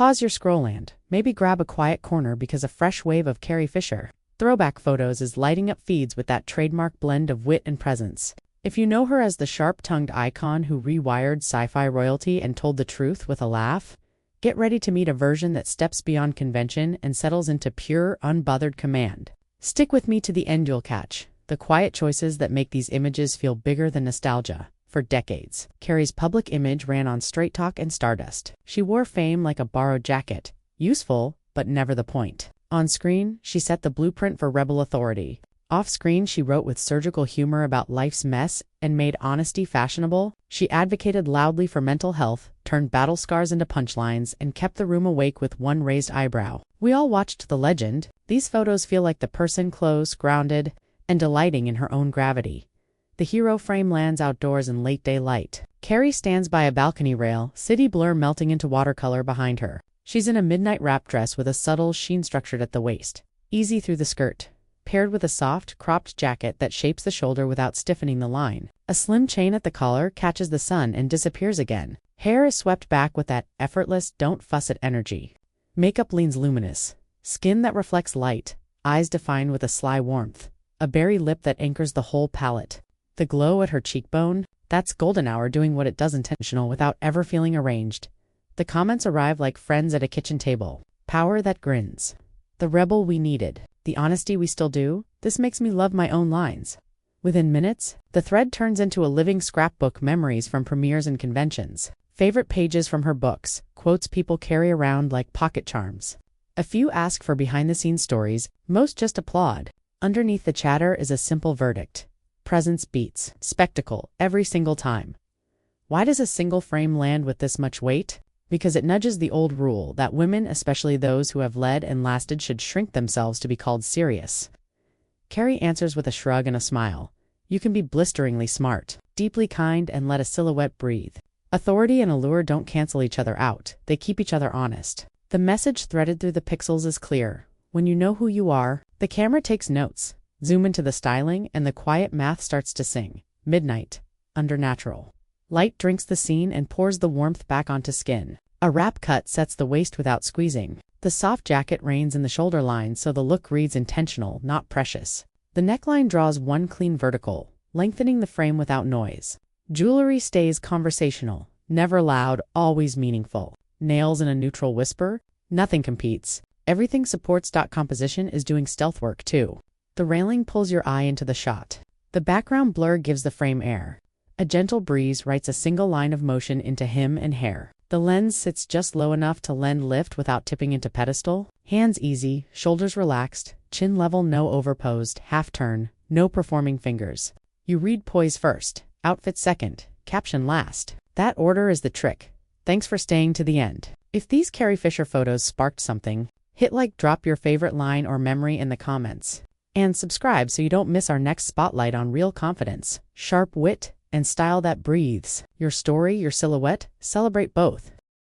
Pause your scroll and maybe grab a quiet corner because a fresh wave of Carrie Fisher Throwback photos is lighting up feeds with that trademark blend of wit and presence. If you know her as the sharp-tongued icon who rewired sci-fi royalty and told the truth with a laugh, get ready to meet a version that steps beyond convention and settles into pure, unbothered command. Stick with me to the end, you'll catch the quiet choices that make these images feel bigger than nostalgia. For decades, Carrie's public image ran on straight talk and stardust. She wore fame like a borrowed jacket, useful, but never the point. On screen, she set the blueprint for rebel authority. Off-screen, she wrote with surgical humor about life's mess and made honesty fashionable. She advocated loudly for mental health, turned battle scars into punchlines, and kept the room awake with one raised eyebrow. We all watched the legend. These photos feel like the person close, grounded, and delighting in her own gravity. The hero frame lands outdoors in late daylight. Carrie stands by a balcony rail, city blur melting into watercolor behind her. She's in a midnight wrap dress with a subtle sheen structured at the waist, easy through the skirt, paired with a soft, cropped jacket that shapes the shoulder without stiffening the line. A slim chain at the collar catches the sun and disappears again. Hair is swept back with that effortless, don't fuss it energy. Makeup leans luminous, skin that reflects light, eyes defined with a sly warmth, a berry lip that anchors the whole palette. The glow at her cheekbone, that's golden hour doing what it does intentional without ever feeling arranged. The comments arrive like friends at a kitchen table. Power that grins. The rebel we needed. The honesty we still do. This makes me love my own lines. Within minutes, the thread turns into a living scrapbook, memories from premieres and conventions. Favorite pages from her books, quotes people carry around like pocket charms. A few ask for behind-the-scenes stories, most just applaud. Underneath the chatter is a simple verdict. Presence beats spectacle every single time. Why does a single frame land with this much weight? Because it nudges the old rule that women, especially those who have led and lasted, should shrink themselves to be called serious. Carrie answers with a shrug and a smile. You can be blisteringly smart, deeply kind, and let a silhouette breathe. Authority and allure don't cancel each other out. They keep each other honest. The message threaded through the pixels is clear. When you know who you are, the camera takes notes. Zoom into the styling, and the quiet math starts to sing. Midnight. Under natural. Light drinks the scene and pours the warmth back onto skin. A wrap cut sets the waist without squeezing. The soft jacket reins in the shoulder line so the look reads intentional, not precious. The neckline draws one clean vertical, lengthening the frame without noise. Jewelry stays conversational, never loud, always meaningful. Nails in a neutral whisper, nothing competes. Everything supports. Composition is doing stealth work too. The railing pulls your eye into the shot. The background blur gives the frame air. A gentle breeze writes a single line of motion into him and hair. The lens sits just low enough to lend lift without tipping into pedestal. Hands easy, shoulders relaxed, chin level, no overposed, half turn, no performing fingers. You read poise first, outfit second, caption last. That order is the trick. Thanks for staying to the end. If these Carrie Fisher photos sparked something, hit like, drop your favorite line or memory in the comments. And subscribe so you don't miss our next spotlight on real confidence, sharp wit, and style that breathes. Your story, your silhouette, celebrate both.